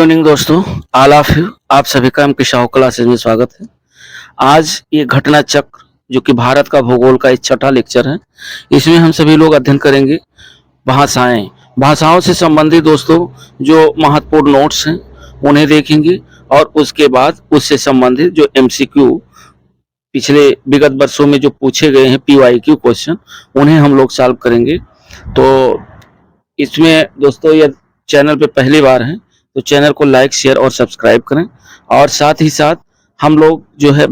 Evening दोस्तों, all of you, आप सभी का एम.के. शाह क्लासेज में स्वागत है। आज ये घटना चक्र जो कि भारत का भूगोल का एक छठा लेक्चर है, इसमें हम सभी लोग अध्ययन करेंगे भाषाएं। भाषाओं से संबंधित दोस्तों जो महत्वपूर्ण नोट्स हैं उन्हें देखेंगे और उसके बाद उससे संबंधित जो एमसीक्यू पिछले विगत वर्षों में जो पूछे गए हैं पीवाईक्यू क्वेश्चन, उन्हें हम लोग सॉल्व करेंगे। तो इसमें दोस्तों यह चैनल पे पहली बार है तो चैनल को लाइक, शेयर और सब्सक्राइब करें। और साथ ही साथ हम लोग जो है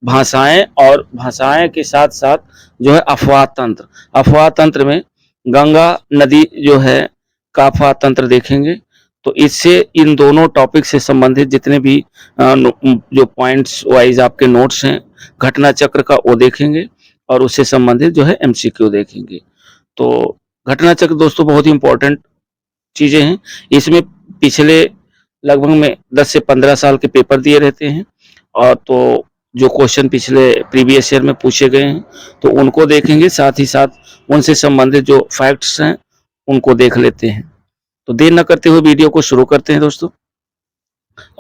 भाषाएं के साथ साथ जो है अफवाह तंत्र में गंगा नदी जो है का अफवाह तंत्र देखेंगे। तो इससे इन दोनों टॉपिक से संबंधित जितने भी जो पॉइंट्स वाइज आपके नोट्स हैं घटना चक्र का वो देखेंगे और उससे संबंधित जो है एमसीक्यू देखेंगे। तो घटना चक्र दोस्तों बहुत ही इंपॉर्टेंट चीजें हैं। इसमें पिछले लगभग में 10 से 15 साल के पेपर दिए रहते हैं और तो जो क्वेश्चन पिछले प्रीवियस ईयर में पूछे गए हैं तो उनको देखेंगे, साथ ही साथ उनसे संबंधित जो फैक्ट्स हैं उनको देख लेते हैं। तो देर न करते हुए वीडियो को शुरू करते हैं दोस्तों।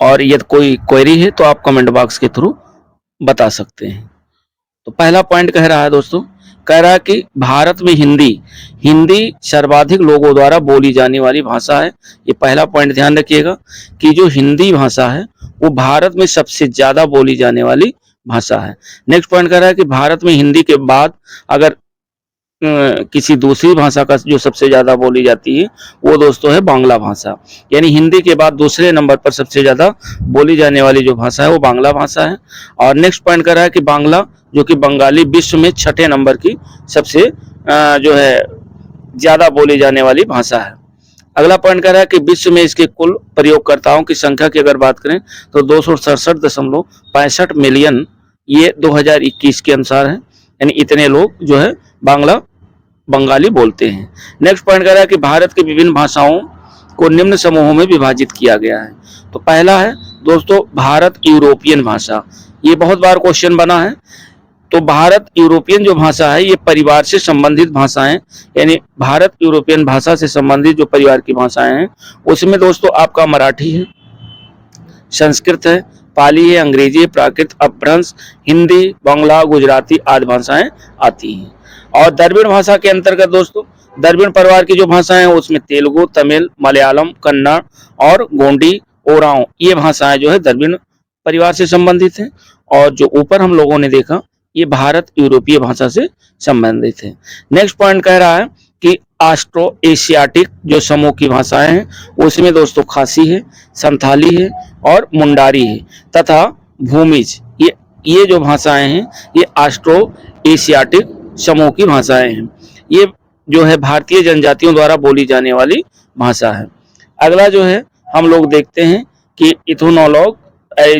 और यदि कोई क्वेरी है तो आप कमेंट बॉक्स के थ्रू बता सकते हैं। तो पहला पॉइंट कह रहा है दोस्तों, कह रहा है कि भारत में हिंदी सर्वाधिक लोगों द्वारा बोली जाने वाली भाषा है। ये पहला पॉइंट ध्यान रखिएगा कि जो हिंदी भाषा है वो भारत में सबसे ज्यादा बोली जाने वाली भाषा है। नेक्स्ट पॉइंट कह रहा है कि भारत में हिंदी के बाद अगर किसी दूसरी भाषा का जो सबसे ज्यादा बोली जाती है वो दोस्तों है बांग्ला भाषा। यानी हिंदी के बाद दूसरे नंबर पर सबसे ज्यादा बोली जाने वाली जो भाषा है वो बांग्ला भाषा है। और नेक्स्ट पॉइंट कर रहा है कि बांग्ला जो कि बंगाली विश्व में छठे नंबर की सबसे जो है ज्यादा बोली जाने वाली भाषा है। अगला पॉइंट कर रहा है कि विश्व में इसके कुल प्रयोगकर्ताओं की संख्या की अगर बात करें तो 267.65 मिलियन ये 2021 के अनुसार है। यानी इतने लोग जो है बंगाली बोलते हैं। नेक्स्ट पॉइंट कह रहा है कि भारत की विभिन्न भाषाओं को निम्न समूहों में विभाजित किया गया है। तो पहला है दोस्तों भारत यूरोपियन भाषा। ये बहुत बार क्वेश्चन बना है। तो भारत यूरोपियन जो भाषा है ये परिवार से संबंधित भाषाएं, यानी भारत यूरोपियन भाषा से संबंधित जो परिवार की भाषाएं हैं उसमें दोस्तों आपका मराठी है, संस्कृत है, पाली है, अंग्रेजी है, प्राकृत, अपभ्रंश, हिंदी, बांग्ला, गुजराती आदि भाषाएं आती हैं। और द्रविड़ भाषा के अंतर्गत दोस्तों द्रविड़ परिवार की जो भाषाएं हैं उसमें तेलुगु, तमिल, मलयालम, कन्नड़ और गोंडी, ओरांव ये भाषाएं जो है द्रविड़ परिवार से संबंधित हैं। और जो ऊपर हम लोगों ने देखा ये भारत यूरोपीय भाषा से संबंधित है। नेक्स्ट पॉइंट कह रहा है कि ऑस्ट्रो एशियाटिक जो समूह की भाषाएं हैं उसमें दोस्तों खासी है, संथाली है और मुंडारी है तथा भूमिज ये जो भाषाएं हैं ये ऑस्ट्रो एशियाटिक समूह की भाषाएं हैं। ये जो है भारतीय जनजातियों द्वारा बोली जाने वाली भाषा है। अगला जो है हम लोग देखते हैं कि इथोनोलॉग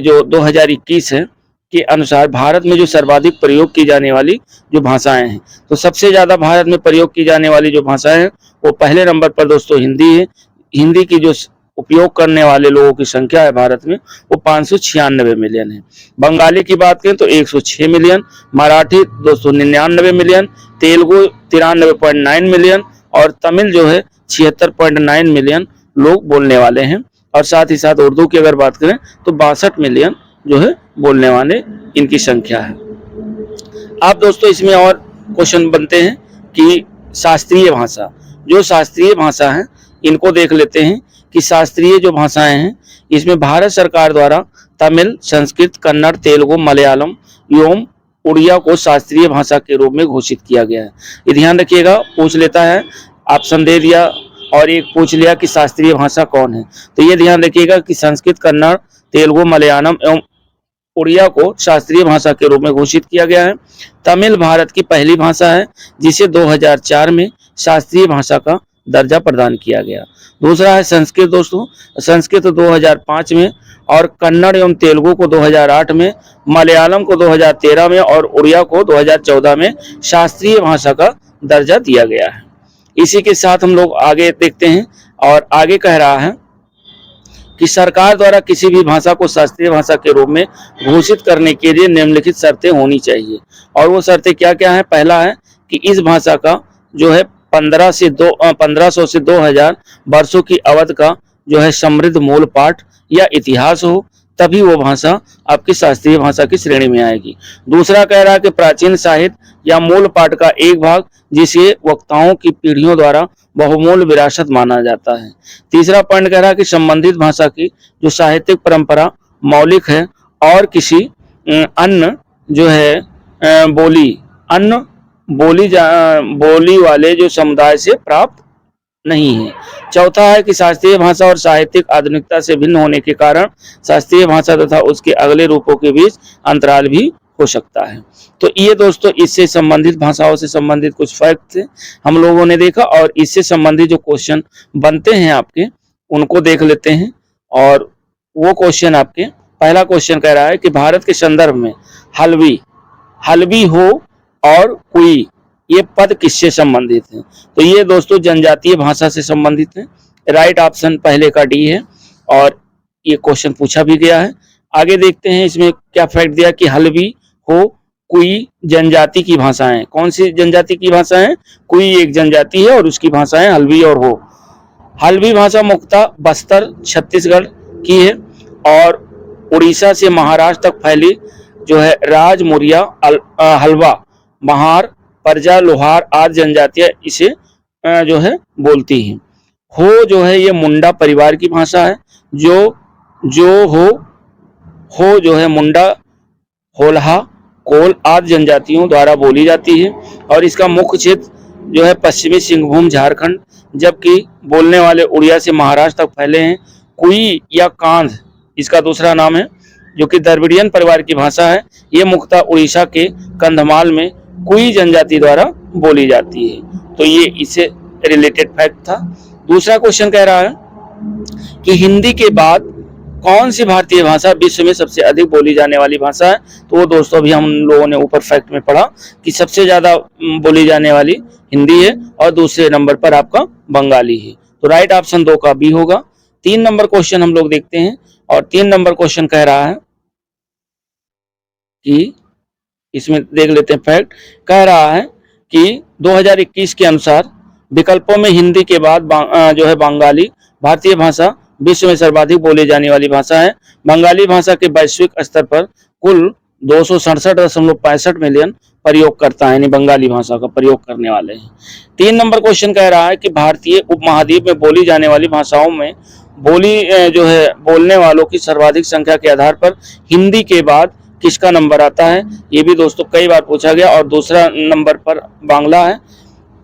जो 2021 है के अनुसार भारत में जो सर्वाधिक प्रयोग की जाने वाली जो भाषाएं हैं तो सबसे ज्यादा भारत में प्रयोग की जाने वाली जो भाषाएं हैं वो पहले नंबर पर दोस्तों हिंदी है। हिंदी की जो उपयोग करने वाले लोगों की संख्या है भारत में वो 596 मिलियन है। बंगाली की बात करें तो 106 million, Marathi 299 million, Telugu 93.9 million और तमिल जो है 76.9 मिलियन लोग बोलने वाले हैं। और साथ ही साथ उर्दू की अगर बात करें तो 62 मिलियन जो है बोलने वाले इनकी संख्या है। आप दोस्तों इसमें और क्वेश्चन बनते हैं कि शास्त्रीय भाषा, जो शास्त्रीय भाषा है इनको देख लेते हैं कि शास्त्रीय जो भाषाएं हैं इसमें भारत सरकार द्वारा तमिल, संस्कृत, कन्नड़, तेलुगु, मलयालम एवं उड़िया को शास्त्रीय भाषा के रूप में घोषित किया गया है। ये ध्यान रखिएगा, पूछ लेता है ऑप्शन दे दिया और एक पूछ लिया कि शास्त्रीय भाषा कौन है। तो ये ध्यान रखिएगा कि संस्कृत, कन्नड़, तेलुगु, मलयालम एवं उड़िया को शास्त्रीय भाषा के रूप में घोषित किया गया है। तमिल भारत की पहली भाषा है जिसे 2004 में शास्त्रीय भाषा का दर्जा प्रदान किया गया। दूसरा है संस्कृत दोस्तों, संस्कृत 2005 में और कन्नड़ एवं तेलुगु को 2008 में, मलयालम को 2013 में और उड़िया को 2014 में शास्त्रीय भाषा का दर्जा दिया गया है। इसी के साथ हम लोग आगे देखते हैं और आगे कह रहा है कि सरकार द्वारा किसी भी भाषा को शास्त्रीय भाषा के रूप में घोषित करने के लिए निम्नलिखित शर्तें होनी चाहिए। और वो शर्तें क्या क्या है? पहला है कि इस भाषा का जो है 1500 से 2000 वर्षों की अवधि का जो है समृद्ध मूल पाठ या इतिहास हो, तभी वो भाषा आपकी शास्त्रीय भाषा की श्रेणी में आएगी। दूसरा कह रहा है कि प्राचीन साहित्य या मूल पाठ का एक भाग जिसे वक्ताओं की पीढ़ियों द्वारा बहुमूल्य विरासत माना जाता है। तीसरा पॉइंट कह रहा है कि संबंधित भाषा की जो साहित्यिक परंपरा मौलिक है और किसी अन्य जो है अन्य बोली वाले जो समुदाय से प्राप्त नहीं है। चौथा है कि शास्त्रीय भाषा और साहित्यिक आधुनिकता से भिन्न होने के कारण शास्त्रीय भाषा तथा उसके अगले रूपों के बीच अंतराल भी हो सकता है। तो ये दोस्तों इससे संबंधित भाषाओं से संबंधित कुछ फैक्ट थे हम लोगों ने देखा, और इससे संबंधित जो क्वेश्चन बनते हैं आपके उनको देख लेते हैं। और वो क्वेश्चन आपके पहला क्वेश्चन कह रहा है कि भारत के संदर्भ में हल्बी हो और कुई ये पद किससे संबंधित है? तो ये दोस्तों जनजातीय भाषा से संबंधित है। राइट ऑप्शन पहले का डी है और ये क्वेश्चन पूछा भी गया है। आगे देखते हैं इसमें क्या फैक्ट दिया कि हल्बी हो कुई जनजाति की भाषाएं। कौन सी जनजाति की भाषाएं? कुई एक जनजाति है और उसकी भाषाएं हल्बी और हो। हल्बी भाषा मुख्यतः बस्तर छत्तीसगढ़ की है और उड़ीसा से महाराष्ट्र तक फैली जो है राज मुरिया हलवा महार परजा लोहार आदि जनजातियां इसे जो है बोलती हैं। हो जो है ये मुंडा परिवार की भाषा है। जो हो जो है मुंडा होल्हा कोल आदि जनजातियों द्वारा बोली जाती है और इसका मुख्य क्षेत्र जो है पश्चिमी सिंहभूम झारखंड, जबकि बोलने वाले उड़िया से महाराष्ट्र तक फैले हैं। कुई या कांध इसका दूसरा नाम है जो कि द्रविड़ियन परिवार की भाषा है। ये मुख्यतः उड़ीसा के कंधमाल में कुई जनजाति द्वारा बोली जाती है। तो ये इससे रिलेटेड फैक्ट था। दूसरा क्वेश्चन कह रहा है कि हिंदी के बाद कौन सी भारतीय भाषा विश्व में सबसे अधिक बोली जाने वाली भाषा है? तो वो दोस्तों अभी हम लोगों ने ऊपर फैक्ट में पढ़ा कि सबसे ज्यादा बोली जाने वाली हिंदी है और दूसरे नंबर पर आपका बंगाली है। तो राइट ऑप्शन 2 का बी होगा। 3 नंबर क्वेश्चन हम लोग देखते हैं और 3 नंबर क्वेश्चन कह रहा है कि इसमें देख लेते हैं फैक्ट। कह रहा है कि 2021 के अनुसार विकल्पों में हिंदी के बाद जो है बंगाली भारतीय भाषा विश्व में सर्वाधिक बोली जाने वाली भाषा है। बंगाली भाषा के वैश्विक स्तर पर कुल 267.65 मिलियन प्रयोगकर्ता यानी बंगाली भाषा का प्रयोग करने वाले हैं। 3 नंबर क्वेश्चन कह रहा है कि भारतीय उपमहाद्वीप में बोली जाने वाली भाषाओं में जो है बोलने वालों की सर्वाधिक संख्या के आधार पर हिंदी के बाद किसका नंबर आता है? ये भी दोस्तों कई बार पूछा गया और दूसरा नंबर पर बांग्ला है,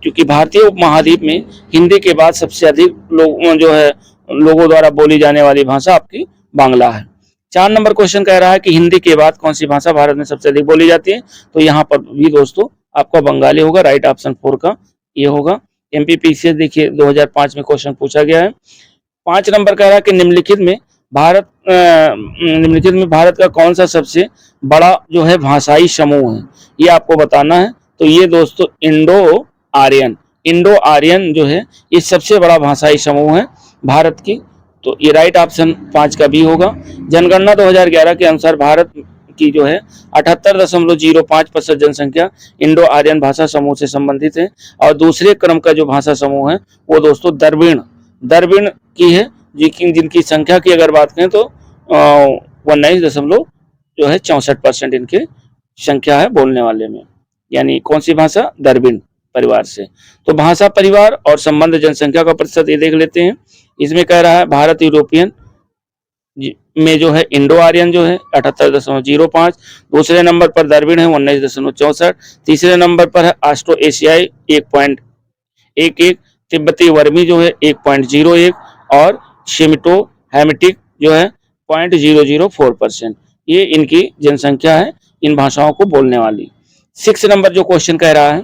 क्योंकि भारतीय उपमहाद्वीप में हिंदी के बाद सबसे अधिक लोगों द्वारा बोली जाने वाली भाषा आपकी बांग्ला है। 4 नंबर क्वेश्चन कह रहा है कि हिंदी के बाद कौन सी भाषा भारत में सबसे अधिक बोली जाती है? तो यहाँ पर भी दोस्तों आपका बंगाली होगा। राइट ऑप्शन 4 का ये होगा। एमपीपीसीएस देखिए 2005 में क्वेश्चन पूछा गया है। 5 नंबर कह रहा है कि निम्नलिखित में भारत का कौन सा सबसे बड़ा जो है भाषाई समूह है? ये आपको बताना है। तो ये दोस्तों इंडो आर्यन जो है ये सबसे बड़ा भाषाई समूह है भारत की। तो ये राइट ऑप्शन 5 का भी होगा। जनगणना 2011 के अनुसार भारत की जो है 78.05% जनसंख्या इंडो आर्यन भाषा समूह से संबंधित है और दूसरे क्रम का जो भाषा समूह है वो दोस्तों द्रविड़ की है, जिनकी संख्या की अगर बात करें तो 19.64% इनकी संख्या है बोलने वाले में। यानी कौन सी भाषा? द्रविड़ परिवार से। तो भाषा परिवार और संबंध जनसंख्या का प्रतिशत ये देख लेते हैं। इसमें कह रहा है भारत यूरोपियन में जो है इंडो आर्यन जो है 78.05, दूसरे नंबर पर द्रविड़ है 19.64, तीसरे नंबर पर है ऑस्ट्रो एशियाई 1.11, तिब्बती वर्मी जो है 1.01 और शेमिटो हेमिटिक जो है 0.004%। ये इनकी जनसंख्या है इन भाषाओं को बोलने वाली। 6 नंबर जो क्वेश्चन कह रहा है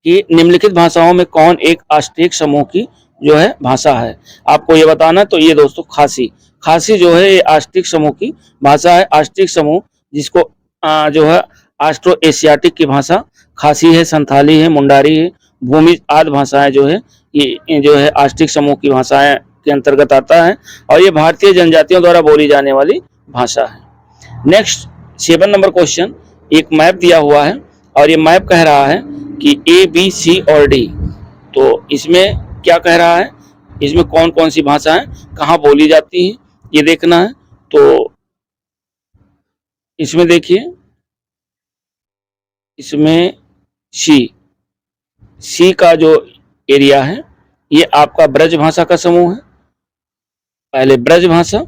कि निम्नलिखित भाषाओं में कौन एक आष्टेक समूह की जो है भाषा है? आपको ये बताना। तो ये दोस्तों खासी जो है ये आष्टेक समूह की भाषा है। आष्टेक समूह जिसको जो है ऑस्ट्रो एशियाटिक की भाषा खासी है, संथाली है, मुंडारी है, भूमि आदि भाषाएं जो है ये जो है आष्टेक समूह की भाषाएं के अंतर्गत आता है और ये भारतीय जनजातियों द्वारा बोली जाने वाली भाषा है। नेक्स्ट 7 नंबर क्वेश्चन, एक मैप दिया हुआ है और ये मैप कह रहा है कि A, B, C और D। तो इसमें क्या कह रहा है? इसमें कौन कौन सी भाषाएं कहाँ बोली जाती हैं ये देखना है। तो इसमें देखिए, इसमें सी का जो एरिया है ये आपका ब्रज भाषा का समूह है। पहले ब्रज भाषा,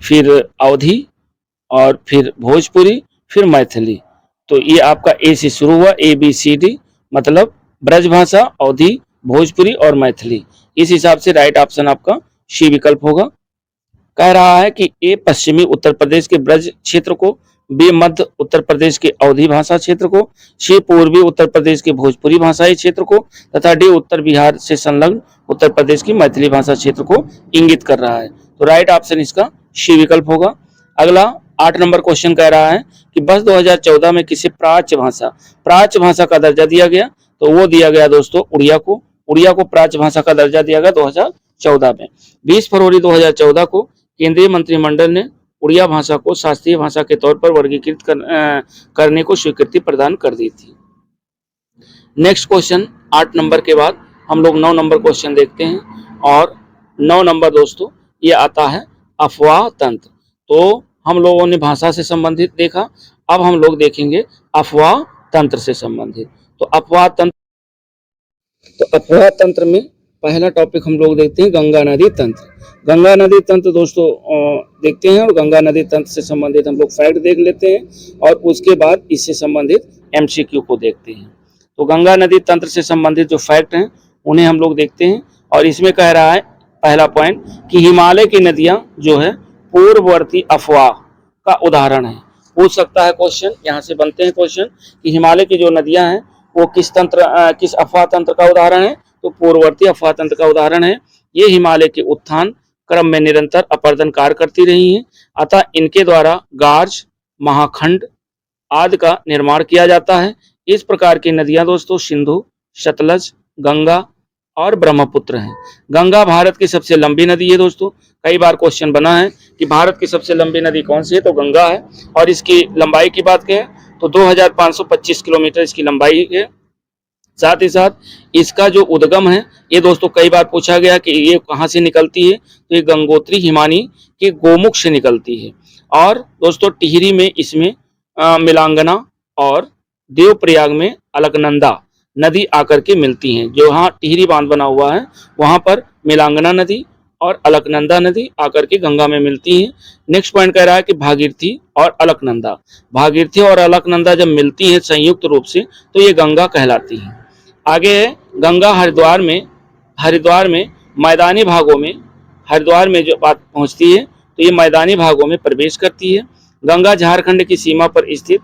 फिर अवधी, और फिर भोजपुरी, फिर मैथिली। तो ये आपका ए से शुरू हुआ, ABCD, मतलब ब्रज भाषा, अवधी, भोजपुरी और मैथिली। इस हिसाब से राइट ऑप्शन आपका सी विकल्प होगा। कह रहा है कि ए पश्चिमी उत्तर प्रदेश के ब्रज क्षेत्र को, बी मध्य उत्तर प्रदेश के अवधी भाषा क्षेत्र को, सी पूर्वी उत्तर प्रदेश के भोजपुरी भाषाई क्षेत्र को, तथा डी उत्तर बिहार से संलग्न उत्तर प्रदेश की मैथिली भाषा क्षेत्र को इंगित कर रहा है। तो राइट ऑप्शन इसका सी विकल्प होगा। अगला 8 नंबर क्वेश्चन कह रहा है कि वर्ष 2014 में किसे प्राच्य भाषा का दर्जा दिया गया। तो वो दिया गया दोस्तों उड़िया को प्राच्य भाषा का दर्जा दिया गया 2014 में। 20 फरवरी 2014 को केंद्रीय मंत्रिमंडल ने उड़िया भाषा को शास्त्रीय भाषा के तौर पर वर्गीकृत करने को स्वीकृति प्रदान कर दी थी। नेक्स्ट क्वेश्चन 8 नंबर के बाद हम लोग 9 नंबर क्वेश्चन देखते हैं, और 9 नंबर दोस्तों ये आता है अफवाह तंत्र। तो हम लोगों ने भाषा से संबंधित देखा, अब हम लोग देखेंगे अफवाह तंत्र से संबंधित। तो अफवाह तंत्र में पहला टॉपिक हम लोग देखते हैं गंगा नदी तंत्र। गंगा नदी तंत्र दोस्तों देखते हैं, और गंगा नदी तंत्र से संबंधित हम लोग फैक्ट देख लेते हैं, और उसके बाद इससे संबंधित MCQ को देखते हैं। तो गंगा नदी तंत्र से संबंधित जो फैक्ट हैं उन्हें हम लोग देखते हैं, और इसमें कह रहा है पहला पॉइंट कि हिमालय की नदियां जो है पूर्ववर्ती अफवाह का उदाहरण है। पूछ सकता है क्वेश्चन, यहाँ से बनते हैं क्वेश्चन कि हिमालय की जो नदियां हैं वो किस अफवाह तंत्र का उदाहरण है। तो पूर्ववर्ती अफवाह तंत्र का उदाहरण है। ये हिमालय के उत्थान क्रम में निरंतर अपर्दन कार्य करती रही हैं, अतः इनके द्वारा गार्ज, महाखंड आदि का निर्माण किया जाता है। इस प्रकार की नदियां दोस्तों सिंधु, सतलज, गंगा और ब्रह्मपुत्र हैं। गंगा भारत की सबसे लंबी नदी है दोस्तों। कई बार क्वेश्चन बना है कि भारत की सबसे लंबी नदी कौन सी है, तो गंगा है। और इसकी लंबाई की बात करें तो 2525 किलोमीटर इसकी लंबाई है। साथ ही साथ इसका जो उद्गम है ये दोस्तों कई बार पूछा गया कि ये कहाँ से निकलती है, तो ये गंगोत्री हिमानी के गोमुख से निकलती है। और दोस्तों टिहरी में इसमें मिलांगना और देवप्रयाग में अलकनंदा नदी आकर के मिलती हैं। जो यहाँ टिहरी बांध बना हुआ है वहां पर मिलांगना नदी और अलकनंदा नदी आकर के गंगा में मिलती हैं। नेक्स्ट पॉइंट कह रहा है कि भागीरथी और अलकनंदा जब मिलती हैं संयुक्त रूप से तो ये गंगा कहलाती हैं। आगे है गंगा हरिद्वार में मैदानी भागों में, हरिद्वार में जो बात पहुंचती है तो ये मैदानी भागों में प्रवेश करती है। गंगा झारखंड की सीमा पर स्थित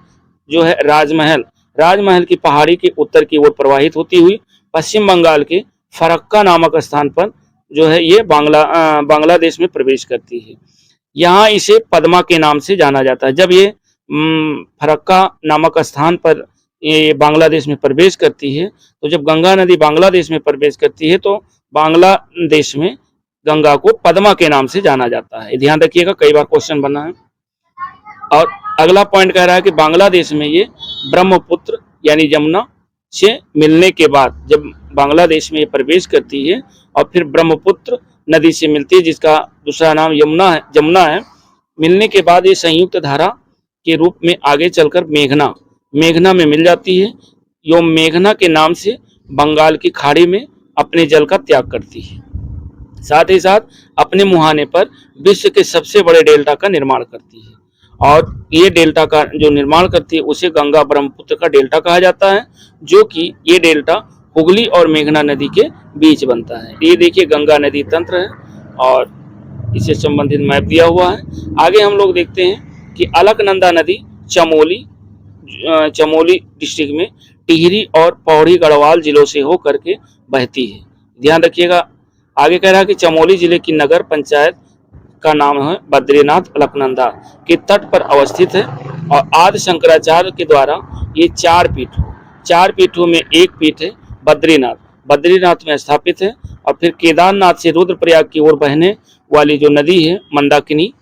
जो है राजमहल की पहाड़ी के उत्तर की ओर प्रवाहित होती हुई पश्चिम बंगाल के फरक्का नामक स्थान पर जो है ये बांग्लादेश में प्रवेश करती है। यहाँ इसे पद्मा के नाम से जाना जाता है। जब ये फरक्का नामक स्थान पर ये बांग्लादेश में प्रवेश करती है, तो जब गंगा नदी बांग्लादेश में प्रवेश करती है तो बांग्लादेश में गंगा को पद्मा के नाम से जाना जाता है। ध्यान रखिएगा, कई बार क्वेश्चन बना है। और अगला पॉइंट कह रहा है कि बांग्लादेश में ये ब्रह्मपुत्र यानी यमुना से मिलने के बाद जब बांग्लादेश में ये प्रवेश करती है और फिर ब्रह्मपुत्र नदी से मिलती है जिसका दूसरा नाम जमुना है, मिलने के बाद ये संयुक्त धारा के रूप में आगे चलकर मेघना में मिल जाती है। यो मेघना के नाम से बंगाल की खाड़ी में अपने जल का त्याग करती है। साथ ही साथ अपने मुहाने पर विश्व के सबसे बड़े डेल्टा का निर्माण करती है, और ये डेल्टा का जो निर्माण करती है उसे गंगा ब्रह्मपुत्र का डेल्टा कहा जाता है, जो कि ये डेल्टा हुगली और मेघना नदी के बीच बनता है। ये देखिए गंगा नदी तंत्र है और इससे संबंधित मैप दिया हुआ है। आगे हम लोग देखते हैं कि अलकनंदा नदी चमोली डिस्ट्रिक्ट में टिहरी और पौड़ी गढ़वाल जिलों से होकर के बहती है। ध्यान रखिएगा, आगे कह रहा है कि चमोली जिले की नगर पंचायत का नाम है बद्रीनाथ अलकनंदा के तट पर अवस्थित है, और आदि शंकराचार्य के द्वारा ये चार पीठों में एक पीठ है बद्रीनाथ में स्थापित है। और फिर केदारनाथ से रुद्रप्रयाग की ओर बहने वाली जो नदी है मंदाकिनी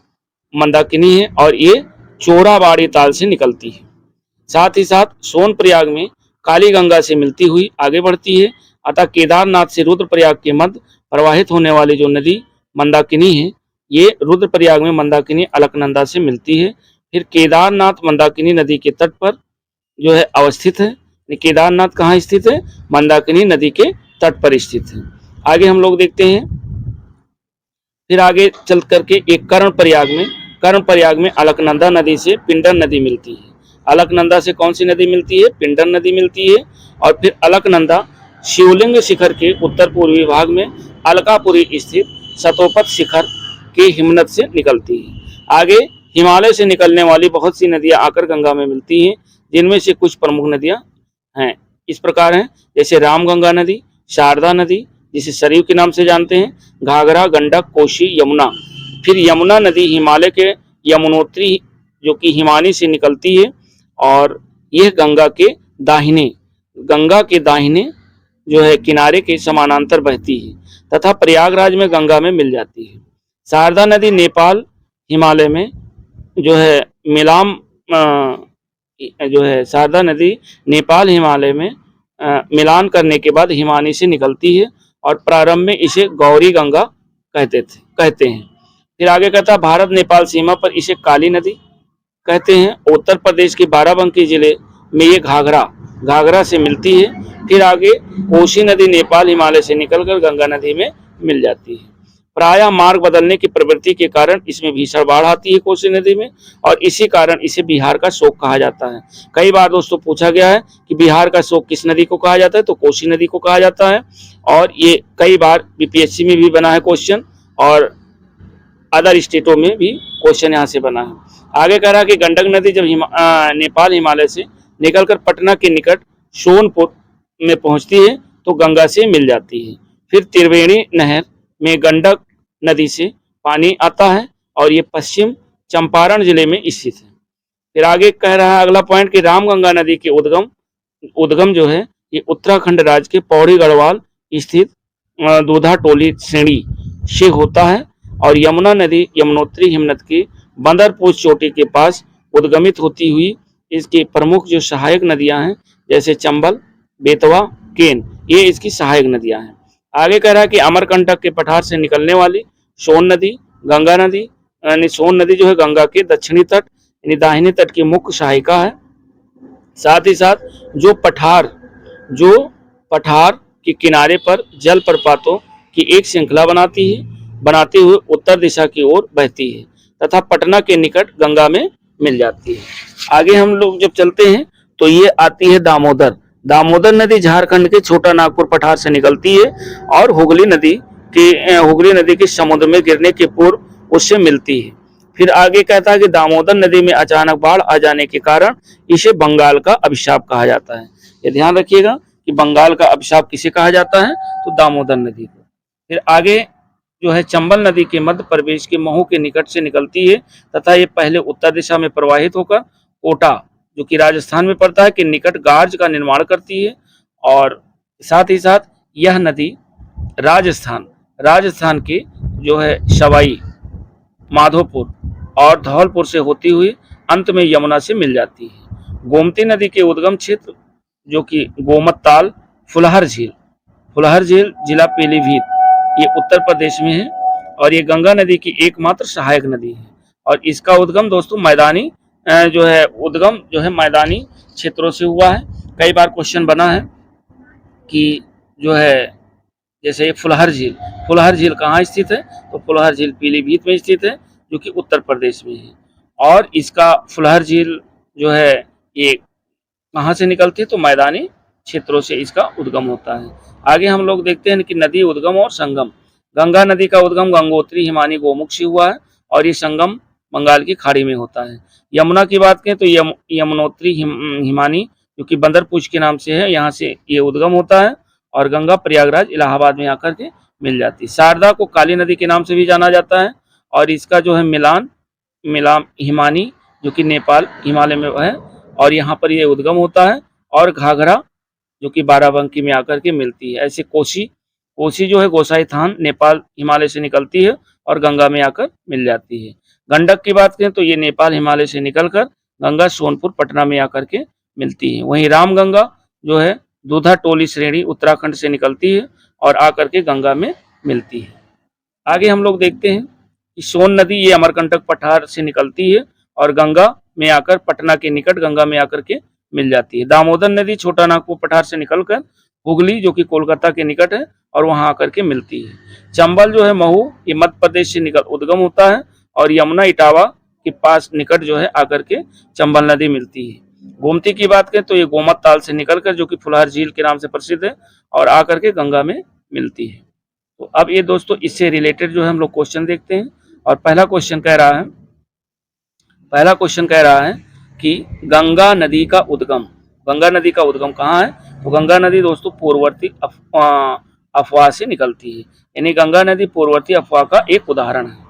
है, और ये चोराबाड़ी ताल से निकलती है। साथ ही साथ सोनप्रयाग में काली गंगा से मिलती हुई आगे बढ़ती है, अतः केदारनाथ से रुद्रप्रयाग के मध्य प्रवाहित होने वाली जो नदी मंदाकिनी है, ये रुद्रप्रयाग में मंदाकिनी अलकनंदा से मिलती है। फिर केदारनाथ मंदाकिनी नदी के तट पर जो है अवस्थित है। केदारनाथ कहाँ स्थित है? मंदाकिनी नदी के तट पर स्थित है। आगे हम लोग देखते हैं, फिर आगे चल करके एक कर्णप्रयाग में अलकनंदा नदी से पिंडर नदी मिलती है। अलकनंदा से कौन सी नदी मिलती है? पिंडर नदी मिलती है। और फिर अलकनंदा शिवलिंग शिखर के उत्तर पूर्वी भाग में अलकापुरी स्थित सतोपत शिखर के हिमनद से निकलती है। आगे हिमालय से निकलने वाली बहुत सी नदियां आकर गंगा में मिलती हैं, जिनमें से कुछ प्रमुख नदियां हैं, इस प्रकार हैं, जैसे रामगंगा नदी, शारदा नदी जिसे सरयू के नाम से जानते हैं, घाघरा, गंडक, कोसी, यमुना। फिर यमुना नदी हिमालय के यमुनोत्री जो कि हिमानी से निकलती है और यह गंगा के दाहिने जो है किनारे के समानांतर बहती है तथा प्रयागराज में गंगा में मिल जाती है। शारदा नदी नेपाल हिमालय में जो है शारदा नदी नेपाल हिमालय में मिलान करने के बाद हिमानी से निकलती है और प्रारंभ में इसे गौरी गंगा कहते हैं। फिर आगे कहता है भारत नेपाल सीमा पर इसे काली नदी कहते हैं। उत्तर प्रदेश के बाराबंकी जिले में ये घाघरा से मिलती है। फिर आगे कोसी नदी नेपाल हिमालय से निकलकर गंगा नदी में मिल जाती है। प्रायः मार्ग बदलने की प्रवृत्ति के कारण इसमें भीषण बाढ़ आती है कोसी नदी में, और इसी कारण इसे बिहार का शोक कहा जाता है। कई बार दोस्तों पूछा गया है कि बिहार का शोक किस नदी को कहा जाता है, तो कोसी नदी को कहा जाता है। और ये कई बार बीपीएससी में भी बना है क्वेश्चन, और अदर स्टेटों में भी क्वेश्चन यहाँ से बना है। आगे कह रहा है कि गंडक नदी जब नेपाल हिमालय से निकलकर पटना के निकट सोनपुर में पहुंचती है तो गंगा से मिल जाती है। फिर त्रिवेणी नहर में गंडक नदी से पानी आता है और ये पश्चिम चंपारण जिले में स्थित है। फिर आगे कह रहा है अगला पॉइंट कि रामगंगा नदी के उद्गम जो है ये उत्तराखंड राज्य के पौड़ी गढ़वाल स्थित दूधा टोली श्रेणी से होता है, और यमुना नदी यमुनोत्री हिमनद की बंदरपूछ चोटी के पास उद्गमित होती हुई इसकी प्रमुख जो सहायक नदियां हैं जैसे चंबल, बेतवा, केन, ये इसकी सहायक नदियां हैं। आगे कह रहा है कि अमरकंटक के पठार से निकलने वाली सोन नदी गंगा नदी यानी सोन नदी जो है गंगा के दक्षिणी तट यानी दाहिने तट की मुख्य सहायिका है। साथ ही साथ जो पठार के किनारे पर जल प्रपातों की एक श्रृंखला बनाते हुए उत्तर दिशा की ओर बहती है तथा पटना के निकट गंगा में मिल जाती है। आगे हम लोग जब चलते हैं तो ये आती है दामोदर नदी झारखंड के छोटा नागपुर पठार से निकलती है और हुगली नदी के समुद्र में गिरने के पूर्व उससे मिलती है। फिर आगे कहता है कि दामोदर नदी में अचानक बाढ़ आ जाने के कारण इसे बंगाल का अभिशाप कहा जाता है। ये ध्यान रखिएगा कि बंगाल का अभिशाप किसे कहा जाता है, तो दामोदर नदी को। फिर आगे जो है चंबल नदी के मध्य प्रदेश के महू के निकट से निकलती है तथा ये पहले उत्तर दिशा में प्रवाहित होकर कोटा जो कि राजस्थान में पड़ता है के निकट गार्ज का निर्माण करती है, और साथ ही साथ यह नदी राजस्थान के जो है सवाई माधोपुर और धौलपुर से होती हुई अंत में यमुना से मिल जाती है। गोमती नदी के उद्गम क्षेत्र जो कि गोमतताल, फुलहर झील जिला पीलीभीत ये उत्तर प्रदेश में है, और ये गंगा नदी की एकमात्र सहायक नदी है। और इसका उद्गम दोस्तों मैदानी क्षेत्रों से हुआ है। कई बार क्वेश्चन बना है कि जो है जैसे फुलहर झील कहाँ स्थित है, तो फुलहर झील पीलीभीत में स्थित है जो कि उत्तर प्रदेश में है। और इसका फुलहर झील जो है ये कहाँ से निकलती है, तो मैदानी क्षेत्रों से इसका उद्गम होता है। आगे हम लोग देखते हैं कि नदी उद्गम और संगम। गंगा नदी का उद्गम गंगोत्री हिमानी गोमुख से हुआ है और ये संगम बंगाल की खाड़ी में होता है। यमुना की बात करें तो यमुनोत्री हिमानी जो कि बंदरपूछ के नाम से है, यहाँ से ये उद्गम होता है, और गंगा प्रयागराज इलाहाबाद में आकर के मिल जाती है। शारदा को काली नदी के नाम से भी जाना जाता है, और इसका जो है मिलान हिमानी जो कि नेपाल हिमालय में है, और यहाँ पर ये उद्गम होता है, और घाघरा जो कि बाराबंकी में आकर के मिलती है। ऐसे कोसी जो है गोसाईथान नेपाल हिमालय से निकलती है और गंगा में आकर मिल जाती है। गंडक की बात करें तो ये नेपाल हिमालय से निकलकर गंगा सोनपुर पटना में आकर के मिलती है। वहीं रामगंगा जो है दूधा टोली श्रेणी उत्तराखंड से निकलती है और आकर के गंगा में मिलती है। आगे हम लोग देखते हैं कि सोन नदी ये अमरकंटक पठार से निकलती है और गंगा में आकर पटना के निकट गंगा में आकर के मिल जाती है। दामोदर नदी छोटा नागपुर पठार से निकलकर हुगली जो कि कोलकाता के निकट है और वहां आकर के मिलती है। चंबल जो है महू ये मध्य प्रदेश से निकल उद्गम होता है और यमुना इटावा के पास निकट जो है आकर के चंबल नदी मिलती है। गोमती की बात करें तो ये गोमत ताल से निकलकर जो कि फुलहर झील के नाम से प्रसिद्ध है और आकर के गंगा में मिलती है। तो अब ये दोस्तों इससे रिलेटेड जो है हम लोग क्वेश्चन देखते हैं और पहला क्वेश्चन कह रहा है कि गंगा नदी का उद्गम कहाँ है? तो गंगा नदी दोस्तों पूर्ववर्ती अफवाह से निकलती है, यानी गंगा नदी पूर्ववर्ती अफवाह का एक उदाहरण है।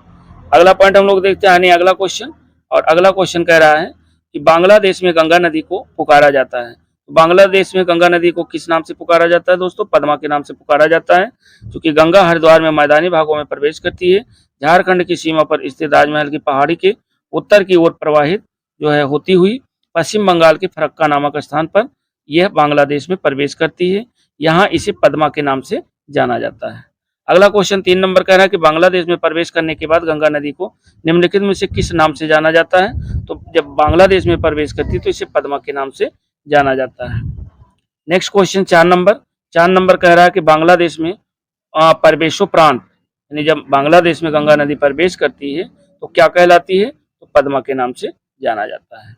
अगला पॉइंट हम लोग देखते हैं, यानी अगला क्वेश्चन, और अगला क्वेश्चन कह रहा है कि बांग्लादेश में गंगा नदी को पुकारा जाता है। तो बांग्लादेश में गंगा नदी को किस नाम से पुकारा जाता है दोस्तों? पद्मा के नाम से पुकारा जाता है, क्योंकि गंगा हरिद्वार में मैदानी भागों में प्रवेश करती है। झारखंड की सीमा पर स्थित राजमहल की पहाड़ी के उत्तर की ओर प्रवाहित जो है होती हुई पश्चिम बंगाल के फरक्का नामक स्थान पर यह बांग्लादेश में प्रवेश करती है। यहाँ इसे पद्मा के नाम से जाना जाता है। अगला क्वेश्चन 3 नंबर कह रहा है कि बांग्लादेश में प्रवेश करने के बाद गंगा नदी को निम्नलिखित में से किस नाम से जाना जाता है? तो जब बांग्लादेश में प्रवेश करती है तो इसे पद्मा के नाम से जाना जाता है। नेक्स्ट क्वेश्चन 4 नंबर कह रहा है कि बांग्लादेश में प्रवेशोपरांत, यानी जब बांग्लादेश में गंगा नदी प्रवेश करती है तो क्या कहलाती है? तो पद्मा के नाम से जाना जाता है।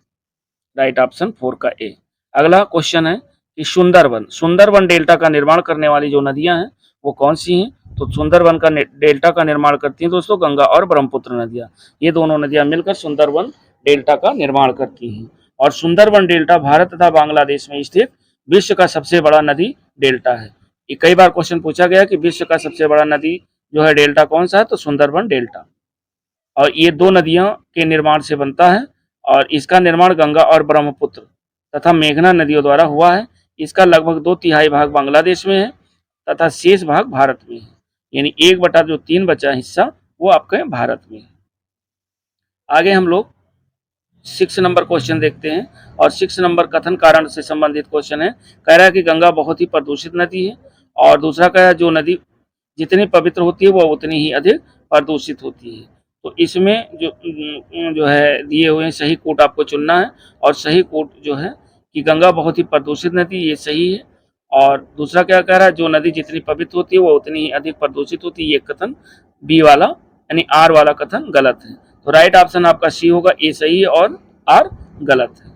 राइट ऑप्शन 4 का ए। अगला क्वेश्चन है कि सुंदरवन डेल्टा का निर्माण करने वाली जो नदियां हैं वो कौन सी हैं? तो सुंदरवन का डेल्टा का निर्माण करती हैं दोस्तों गंगा और ब्रह्मपुत्र नदियां। ये दोनों नदियां मिलकर सुंदरवन डेल्टा का निर्माण करती हैं और सुंदरवन डेल्टा भारत तथा बांग्लादेश में स्थित विश्व का सबसे बड़ा नदी डेल्टा है। ये कई बार क्वेश्चन पूछा गया कि विश्व का सबसे बड़ा नदी जो है डेल्टा कौन सा है? तो सुंदरवन डेल्टा। और ये 2 नदियों के निर्माण से बनता है और इसका निर्माण गंगा और ब्रह्मपुत्र तथा मेघना नदियों द्वारा हुआ है। इसका लगभग 2/3 भाग बांग्लादेश में है तथा शेष भाग भारत में है, यानी 1/3 बचा हिस्सा वो आपके भारत में है। आगे हम लोग 6 नंबर क्वेश्चन देखते हैं और 6 नंबर कथन कारण से संबंधित क्वेश्चन है। कह रहा है कि गंगा बहुत ही प्रदूषित नदी है और दूसरा कह रहा है जो नदी जितनी पवित्र होती है वो उतनी ही अधिक प्रदूषित होती है। तो इसमें जो है दिए हुए सही कोट आपको चुनना है और सही कोट जो है कि गंगा बहुत ही प्रदूषित नदी, ये सही है। और दूसरा क्या कह रहा है? जो नदी जितनी पवित्र होती है वो उतनी ही अधिक प्रदूषित होती है, ये कथन बी वाला यानी आर वाला कथन गलत है। तो राइट ऑप्शन आपका सी होगा, ए सही है और आर गलत है।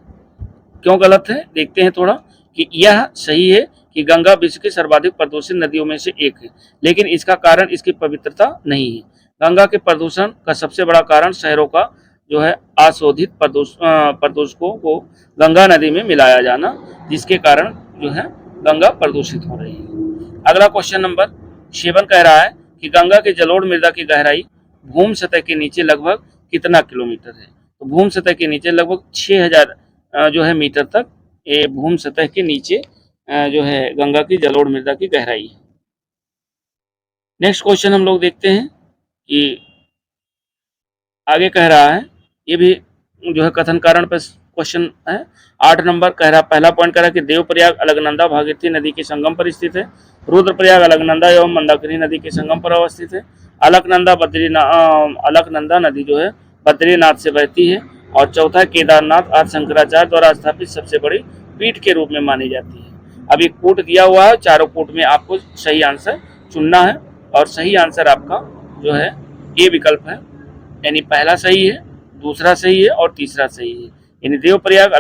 क्यों गलत है देखते हैं थोड़ा, कि यह सही है कि गंगा विश्व की सर्वाधिक प्रदूषित नदियों में से एक है, लेकिन इसका कारण इसकी पवित्रता नहीं है। गंगा के प्रदूषण का सबसे बड़ा कारण शहरों का जो है अशोधित प्रदूषकों को गंगा नदी में मिलाया जाना, जिसके कारण जो है गंगा प्रदूषित हो रही है। अगला क्वेश्चन नंबर 7 कह रहा है कि गंगा के जलोढ़ मृदा की गहराई भूमि सतह के नीचे लगभग कितना किलोमीटर है? तो भूमि सतह के नीचे लगभग 6000 जो है मीटर तक ये भूमि सतह के नीचे जो है गंगा की जलोढ़ मृदा की गहराई है। नेक्स्ट क्वेश्चन हम लोग देखते हैं कि आगे कह रहा है, ये भी जो है कथन कारण पर क्वेश्चन है। 8 नंबर कह रहा, पहला पॉइंट कह रहा है कि देवप्रयाग अलकनंदा भागीरथी नदी के संगम पर स्थित है। रुद्रप्रयाग अलकनंदा एवं मंदाकिनी नदी के संगम पर अवस्थित है। अलकनंदा नदी जो है बद्रीनाथ से बहती है। और चौथा, केदारनाथ आज शंकराचार्य द्वारा स्थापित सबसे बड़ी पीठ के रूप में मानी जाती है। अब ये कोट दिया हुआ है, चारों कोट में आपको सही आंसर चुनना है और सही आंसर आपका जो है ए विकल्प है, यानी पहला सही है, दूसरा सही है और तीसरा सही है। यानी देवप्रयाग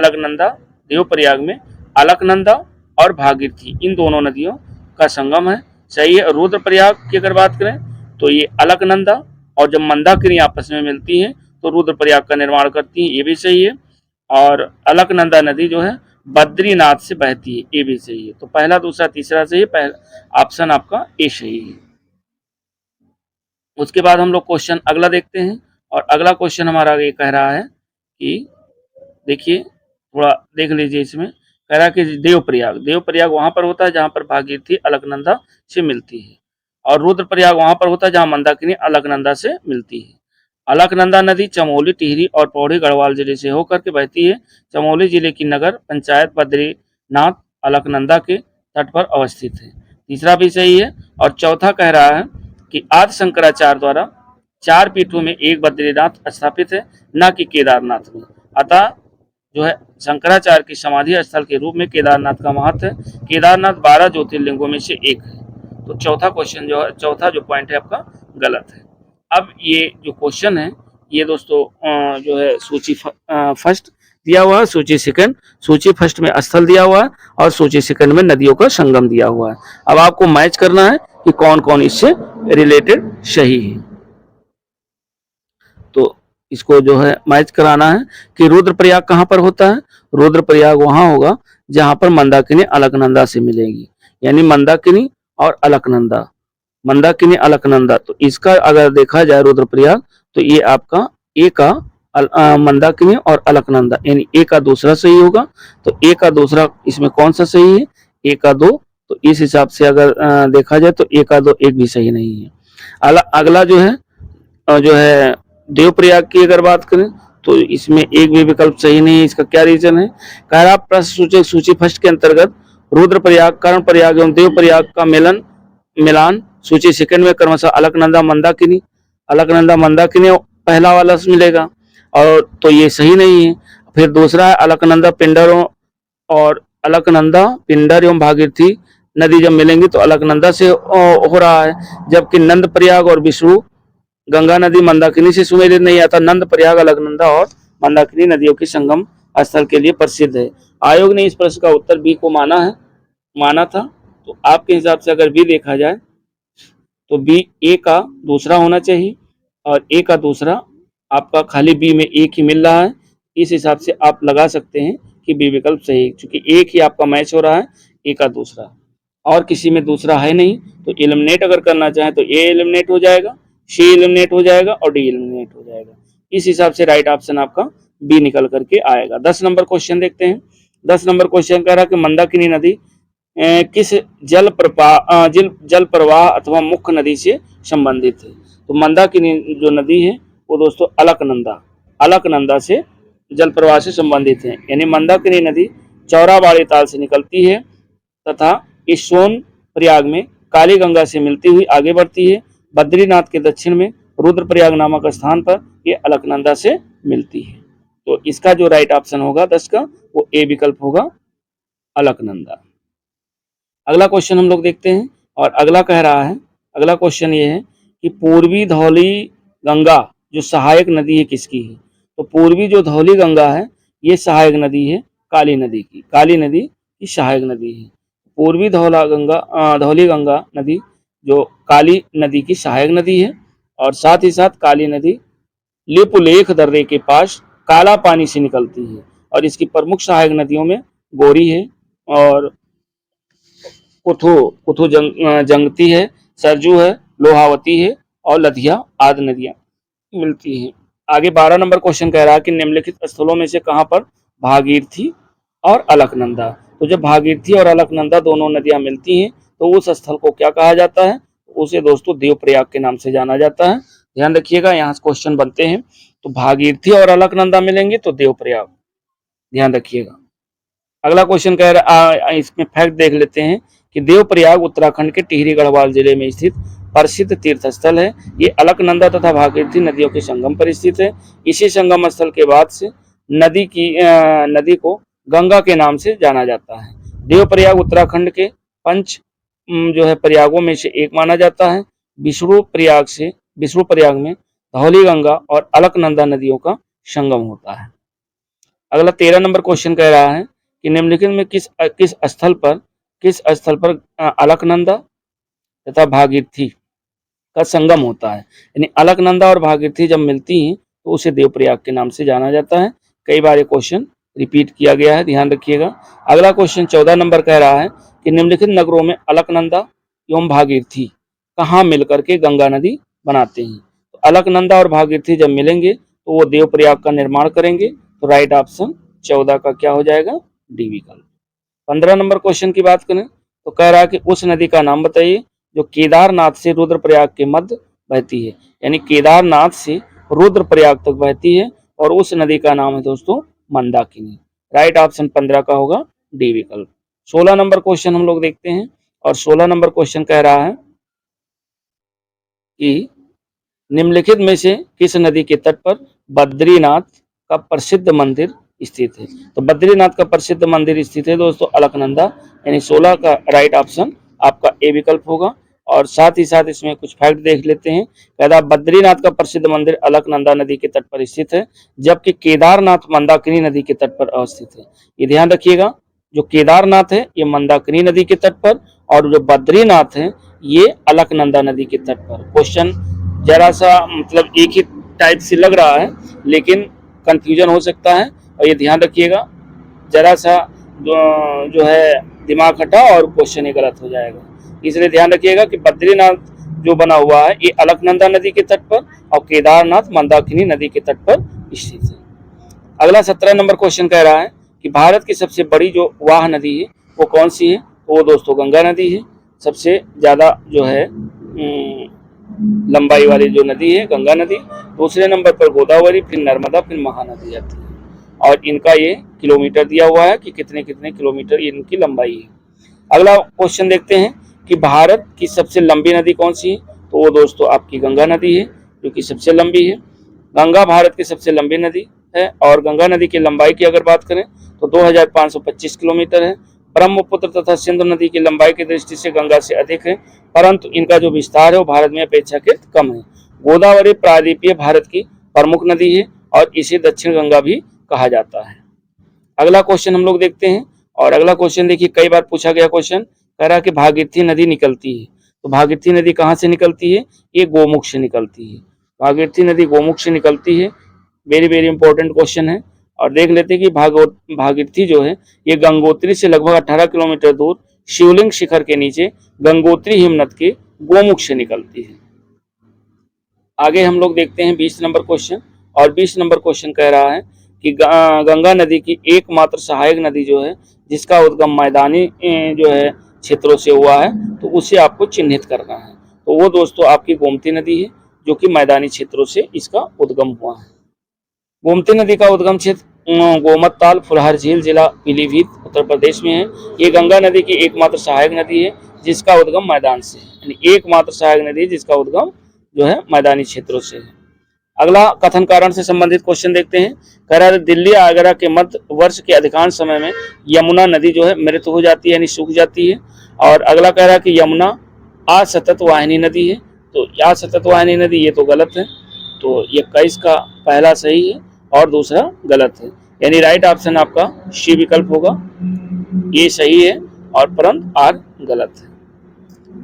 में अलकनंदा और भागीरथी इन दोनों नदियों का संगम है, सही है। रुद्रप्रयाग की अगर बात करें तो ये अलकनंदा और जब मंदाकिनी आपस में मिलती हैं तो रुद्रप्रयाग का निर्माण करती हैं, ये भी सही है। और अलकनंदा नदी जो है बद्रीनाथ से बहती है, ये भी सही है। तो पहला, दूसरा, तीसरा सही है, पहला ऑप्शन आपका ए सही है। उसके बाद हम लोग क्वेश्चन अगला देखते हैं और अगला क्वेश्चन हमारा ये कह रहा है कि देखिए थोड़ा देख लीजिए, इसमें कह रहा है कि देवप्रयाग वहां पर होता है जहां पर भागीरथी अलकनंदा से मिलती है और रुद्रप्रयाग वहां पर होता है जहां मंदाकिनी अलकनंदा से मिलती है। अलकनंदा नदी चमोली, टिहरी और पौड़ी गढ़वाल जिले से होकर के बहती है। चमोली जिले की नगर पंचायत बद्रीनाथ अलकनंदा के तट पर अवस्थित है, तीसरा भी सही है। और चौथा कह रहा है कि आदि शंकराचार्य द्वारा 4 पीठों में एक बद्रीनाथ स्थापित है, न कि केदारनाथ में। अतः जो है शंकराचार्य की समाधि स्थल के रूप में केदारनाथ का महत्व है। केदारनाथ 12 ज्योतिर्लिंगों में से एक है। तो चौथा क्वेश्चन जो है, चौथा जो पॉइंट है आपका गलत है। अब ये जो क्वेश्चन है ये दोस्तों जो है सूची फर्स्ट दिया हुआ है, सूची सेकंड, सूची फर्स्ट में स्थल दिया हुआ है और सूची सेकंड में नदियों का संगम दिया हुआ है। अब आपको मैच करना है कि कौन कौन इससे रिलेटेड सही है। तो इसको जो है मैच कराना है कि रुद्रप्रयाग कहाँ पर होता है। रुद्रप्रयाग वहां होगा जहां पर मंदाकिनी अलकनंदा से मिलेगी, यानी मंदाकिनी और अलकनंदा, मंदाकिनी अलकनंदा। तो इसका अगर देखा जाए रुद्रप्रयाग, तो ये आपका ए का मंदाकिनी और अलकनंदा, यानी ए का दूसरा सही होगा। तो ए का दूसरा इसमें कौन सा सही है, ए का 2। तो इस हिसाब से अगर देखा जाए तो ए का 2 एक भी सही नहीं है। अगला जो है देवप्रयाग की अगर बात करें तो इसमें एक भी विकल्प सही नहीं है। इसका क्या रीजन है, कह रहा प्रश्न सूचक सूची फर्स्ट के अंतर्गत रुद्रप्रयाग, कर्णप्रयाग एवं देवप्रयाग का मिलान सूची सेकंड में क्रमशः अलकनंदा मंदाकिनी, अलकनंदा मंदाकिनी पहला वाला मिलेगा, और तो ये सही नहीं है। फिर दूसरा है अलकनंदा पिंडर और अलकनंदा पिंडर एवं भागीरथी नदी जब मिलेंगी तो अलकनंदा से हो रहा है, जबकि नंद प्रयाग और विष्णु गंगा नदी मंदाकिनी से सुमेलित नहीं आता। नंद प्रयाग अलकनंदा और मंदाकिनी नदियों के संगम स्थल के लिए प्रसिद्ध है। आयोग ने इस प्रश्न का उत्तर बी को माना था। तो आपके हिसाब से अगर बी देखा जाए तो बी ए का दूसरा होना चाहिए, और ए का दूसरा आपका खाली बी में एक ही मिल रहा है। इस हिसाब से आप लगा सकते हैं कि बी विकल्प सही है, क्योंकि एक ही आपका मैच हो रहा है, ए का दूसरा, और किसी में दूसरा है नहीं। तो एलिमिनेट अगर करना चाहें तो ए एलिमिनेट हो जाएगा, सी एलिमिनेट हो जाएगा और डी एलिमिनेट हो जाएगा। इस हिसाब से राइट ऑप्शन आपका बी निकल करके आएगा। 10 नंबर क्वेश्चन देखते हैं। 10 नंबर क्वेश्चन कह रहा है कि मंदाकिनी नदी किस जल प्रवाह अथवा मुख्य नदी से संबंधित है। तो मंदाकिनी जो नदी है वो दोस्तों अलकनंदा से जल प्रवाह से संबंधित है। यानी मंदाकिनी नदी चौराबाड़ी ताल से निकलती है तथा इस सोन प्रयाग में काली गंगा से मिलती हुई आगे बढ़ती है। बद्रीनाथ के दक्षिण में रुद्रप्रयाग नामक स्थान पर ये अलकनंदा से मिलती है। तो इसका जो राइट ऑप्शन होगा 10 का, वो ए विकल्प होगा, अलकनंदा। अगला क्वेश्चन हम लोग देखते हैं, और अगला कह रहा है, अगला क्वेश्चन ये है कि पूर्वी धौली गंगा जो सहायक नदी है किसकी है। तो पूर्वी जो धौली गंगा है ये सहायक नदी है काली नदी की, काली नदी की सहायक नदी है। पूर्वी धौली गंगा नदी जो काली नदी की सहायक नदी है, और साथ ही साथ काली नदी लिपुलेख दर्रे के पास काला पानी से निकलती है, और इसकी प्रमुख सहायक नदियों में गोरी है और कुथु जंगती है, सरजू है, लोहावती है और लधिया आदि नदियां मिलती हैं। आगे 12 नंबर क्वेश्चन कह रहा है कि निम्नलिखित स्थलों में से कहां पर भागीरथी और अलकनंदा। तो जब भागीरथी और अलकनंदा दोनों नदियां मिलती हैं तो उस स्थल को क्या कहा जाता है, उसे दोस्तों देवप्रयाग के नाम से जाना जाता है। ध्यान रखिएगा, यहाँ से क्वेश्चन बनते हैं। तो भागीरथी और अलकनंदा मिलेंगे तो देवप्रयाग, ध्यान रखिएगा। अगला क्वेश्चन कह रहा है, इसमें फैक्ट देख लेते हैं कि देवप्रयाग उत्तराखंड के टिहरी गढ़वाल जिले में स्थित प्रसिद्ध तीर्थ स्थल है। ये अलकनंदा तथा भागीरथी नदियों के संगम पर स्थित है। इसी संगम स्थल के बाद से नदी को गंगा के नाम से जाना जाता है। देवप्रयाग उत्तराखंड के पंच जो है प्रयागों में से एक माना जाता है। विष्णु प्रयाग में धौली गंगा और अलकनंदा नदियों का संगम होता है। अगला 13 नंबर क्वेश्चन कह रहा है कि निम्नलिखित में किस स्थल पर अलकनंदा तथा भागीरथी का संगम होता है। यानी अलकनंदा और भागीरथी जब मिलती हैं तो उसे देवप्रयाग के नाम से जाना जाता है। कई बार ये क्वेश्चन रिपीट किया गया है, ध्यान रखिएगा। अगला क्वेश्चन 14 नंबर कह रहा है कि निम्नलिखित नगरों में अलकनंदा एवं भागीरथी कहाँ मिलकर के गंगा नदी बनाते हैं। तो अलकनंदा और भागीरथी जब मिलेंगे तो वो देवप्रयाग का निर्माण करेंगे। तो राइट ऑप्शन 14 का क्या हो जाएगा, डी विकल्प। 15 नंबर क्वेश्चन की बात करें तो कह रहा है कि उस नदी का नाम बताइए जो केदारनाथ से रुद्रप्रयाग के मध्य बहती है। यानी केदारनाथ से रुद्रप्रयाग तक बहती है, और उस नदी का नाम है दोस्तों मंदाकिनी। राइट ऑप्शन 15 का होगा, डी विकल्प। 16 नंबर क्वेश्चन हम लोग देखते हैं, और 16 नंबर क्वेश्चन कह रहा है कि निम्नलिखित में से किस नदी के तट पर बद्रीनाथ का प्रसिद्ध मंदिर स्थित है? तो बद्रीनाथ का प्रसिद्ध मंदिर स्थित है दोस्तों अलकनंदा, यानी 16 का राइट ऑप्शन आपका ए विकल्प होगा। और साथ ही साथ इसमें कुछ फैक्ट देख लेते हैं। कहता बद्रीनाथ का प्रसिद्ध मंदिर अलकनंदा नदी के तट पर स्थित है, जबकि केदारनाथ मंदाकिनी नदी के तट पर अवस्थित है। ये ध्यान रखिएगा, जो केदारनाथ है ये मंदाकिनी नदी के तट पर, और जो बद्रीनाथ है ये अलकनंदा नदी के तट पर। क्वेश्चन जरा सा मतलब एक ही टाइप से लग रहा है, लेकिन कंफ्यूजन हो सकता है, और ये ध्यान रखिएगा, जरा सा जो है दिमाग हटा और क्वेश्चन ही गलत हो जाएगा। इसलिए ध्यान रखिएगा कि बद्रीनाथ जो बना हुआ है ये अलकनंदा नदी के तट पर और केदारनाथ मंदाकिनी नदी के तट पर स्थित है। अगला 17 नंबर क्वेश्चन कह रहा है कि भारत की सबसे बड़ी जो वाह नदी है वो कौन सी है? तो वो दोस्तों गंगा नदी है। सबसे ज्यादा जो है लंबाई वाली जो नदी है गंगा नदी। दूसरे नंबर पर गोदावरी, फिर नर्मदा, फिर महानदी आती है। और इनका ये किलोमीटर दिया हुआ है कि कितने कितने किलोमीटर इनकी लंबाई है। अगला क्वेश्चन देखते हैं कि भारत की सबसे लंबी नदी कौन सी है? तो वो दोस्तों आपकी गंगा नदी है, जो कि सबसे लंबी है। गंगा भारत की सबसे लंबी नदी है, और गंगा नदी की लंबाई की अगर बात करें तो 2525 किलोमीटर है। ब्रह्मपुत्र तथा सिंधु नदी की लंबाई की दृष्टि से गंगा से अधिक है, परंतु इनका जो विस्तार है वो भारत में अपेक्षाकृत कम है। गोदावरी प्रायद्वीपीय भारत की प्रमुख नदी है और इसे दक्षिण गंगा भी कहा जाता है। अगला क्वेश्चन हम लोग देखते हैं, और अगला क्वेश्चन देखिए कई बार पूछा गया क्वेश्चन, कह रहा है कि भागीरथी नदी निकलती है। तो भागीरथी नदी कहाँ से निकलती है? ये गोमुख से निकलती है। भागीरथी नदी गोमुख से निकलती है। वेरी वेरी इंपॉर्टेंट क्वेश्चन है। और देख लेते हैं कि भागीरथी जो है ये गंगोत्री से लगभग 18 किलोमीटर दूर शिवलिंग शिखर के नीचे गंगोत्री हिमनद के गोमुख से निकलती है। आगे हम लोग देखते हैं 20 नंबर क्वेश्चन, और 20 नंबर क्वेश्चन कह रहा है कि गंगा नदी की एकमात्र सहायक नदी जो है जिसका उद्गम मैदानी जो है क्षेत्रों से हुआ है, तो उसे आपको चिन्हित करना है। तो वो दोस्तों आपकी गोमती नदी है, जो कि मैदानी क्षेत्रों से इसका उद्गम हुआ है। गोमती नदी का उद्गम क्षेत्र गोमत ताल फुलहर झील जिला पीलीभीत उत्तर प्रदेश में है। ये गंगा नदी की एकमात्र सहायक नदी है जिसका उद्गम मैदान से है, यानी एकमात्र सहायक नदी जिसका उद्गम जो है मैदानी क्षेत्रों से है। अगला कथन कारण से संबंधित क्वेश्चन देखते हैं। कह रहा है दिल्ली आगरा के मध्य वर्ष के अधिकांश समय में यमुना नदी जो है मृत हो जाती है, यानी सूख जाती है। और अगला कह रहा है कि यमुना असतत वाहिनी नदी है। तो असतत वाहिनी नदी ये तो गलत है, तो ये 21 का पहला सही है और दूसरा गलत है, यानी राइट ऑप्शन आपका सी विकल्प होगा, ये सही है और परंतु आर गलत है।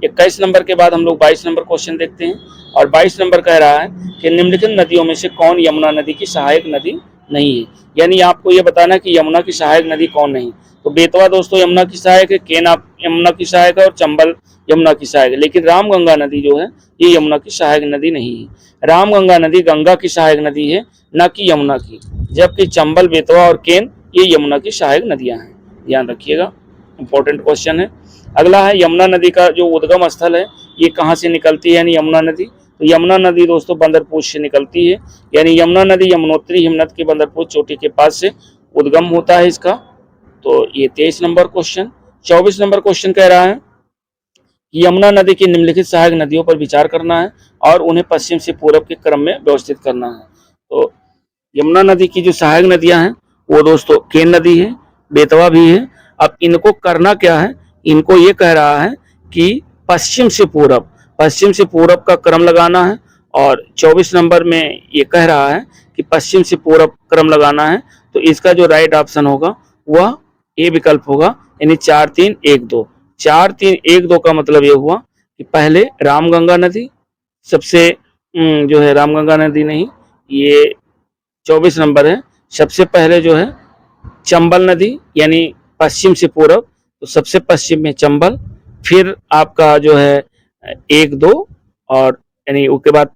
21 नंबर के बाद हम लोग 22 नंबर क्वेश्चन देखते हैं, और 22 नंबर कह रहा है कि निम्नलिखित नदियों में से कौन यमुना नदी की सहायक नदी नहीं है? यानी आपको ये बताना है कि यमुना की सहायक नदी कौन नहीं। तो बेतवा दोस्तों यमुना की सहायक है, केन यमुना की सहायक है, और चंबल यमुना की सहायक है। लेकिन रामगंगा नदी जो है ये यमुना की सहायक नदी नहीं है। रामगंगा नदी गंगा की सहायक नदी है, न कि यमुना की, जबकि चंबल, बेतवा और केन ये यमुना की सहायक नदियां हैं। ध्यान रखिएगा, इंपॉर्टेंट क्वेश्चन है। अगला है यमुना नदी का जो उद्गम स्थल है ये कहाँ से निकलती है, यानी यमुना नदी। तो यमुना नदी दोस्तों बंदरपूछ से निकलती है, यानी यमुना नदी यमुनोत्री हिमनद के बंदरपूछ चोटी के पास से उद्गम होता है इसका। तो ये 23 नंबर क्वेश्चन। 24 नंबर क्वेश्चन कह रहा है कि यमुना नदी की निम्नलिखित सहायक नदियों पर विचार करना है और उन्हें पश्चिम से पूरब के क्रम में व्यवस्थित करना है। तो यमुना नदी की जो सहायक नदियां हैं वो दोस्तों केन नदी है, बेतवा भी है। अब इनको करना क्या है, इनको ये कह रहा है कि पश्चिम से पूरब का क्रम लगाना है, और 24 नंबर में ये कह रहा है कि पश्चिम से पूरब क्रम लगाना है। तो इसका जो राइट ऑप्शन होगा वह ए विकल्प होगा, यानी 4 3 1 2। 4 3 1 2 का मतलब ये हुआ कि पहले रामगंगा नदी सबसे जो है रामगंगा नदी नहीं, ये 24 नंबर है, सबसे पहले जो है चंबल नदी, यानी पश्चिम से पूरब, तो सबसे पश्चिम में चंबल, फिर आपका जो है 1 2, और यानी उसके बाद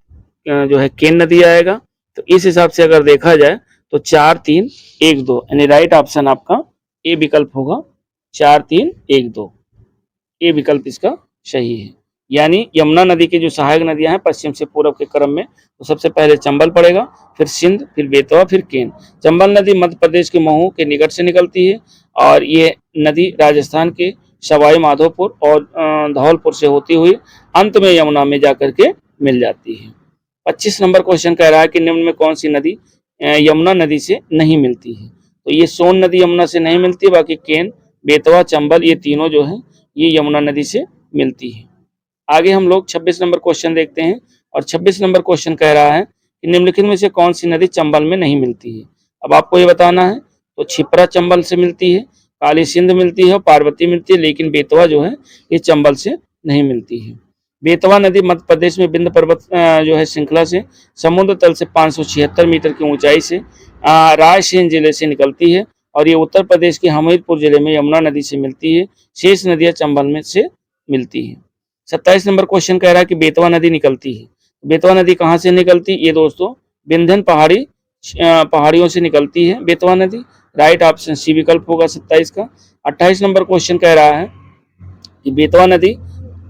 जो है केन नदी आएगा। तो इस हिसाब से अगर देखा जाए तो 4 3 1 2, यानी राइट ऑप्शन आपका ए विकल्प होगा, 4 3 1 2, ए विकल्प इसका सही है। यानी यमुना नदी की जो सहायक नदियां हैं पश्चिम से पूरब के क्रम में, तो सबसे पहले चंबल पड़ेगा, फिर सिंध, फिर बेतवा, फिर केन। चंबल नदी मध्य प्रदेश के महू के निकट से निकलती है, और ये नदी राजस्थान के सवाई माधोपुर और धौलपुर से होती हुई अंत में यमुना में जाकर के मिल जाती है। 25 नंबर क्वेश्चन कह रहा है कि निम्न में कौन सी नदी यमुना नदी से नहीं मिलती है। तो ये सोन नदी यमुना से नहीं मिलती है, बाकी केन, बेतवा, चंबल ये तीनों जो है ये यमुना नदी से मिलती है। आगे हम लोग 26 नंबर क्वेश्चन देखते हैं और 26 नंबर क्वेश्चन कह रहा है कि निम्नलिखित में से कौन सी नदी चंबल में नहीं मिलती है। अब आपको ये बताना है, तो छिप्रा चंबल से मिलती है, काली सिंध मिलती है और पार्वती मिलती है, लेकिन बेतवा जो है ये चंबल से नहीं मिलती है। बेतवा नदी मध्य प्रदेश में विंध्य पर्वत जो है श्रृंखला से समुद्र तल से 576 मीटर की ऊंचाई से रायसेन जिले से निकलती है और ये उत्तर प्रदेश के हमीरपुर जिले में यमुना नदी से मिलती है। शेष नदियां चंबल में से मिलती है। 27 नंबर क्वेश्चन कह रहा है कि बेतवा नदी निकलती है। बेतवा नदी कहाँ से निकलती है? ये दोस्तों विंध्यन पहाड़ियों से निकलती है बेतवा नदी। राइट ऑप्शन सी विकल्प होगा 27 का। 28 नंबर क्वेश्चन कह रहा है कि बेतवा नदी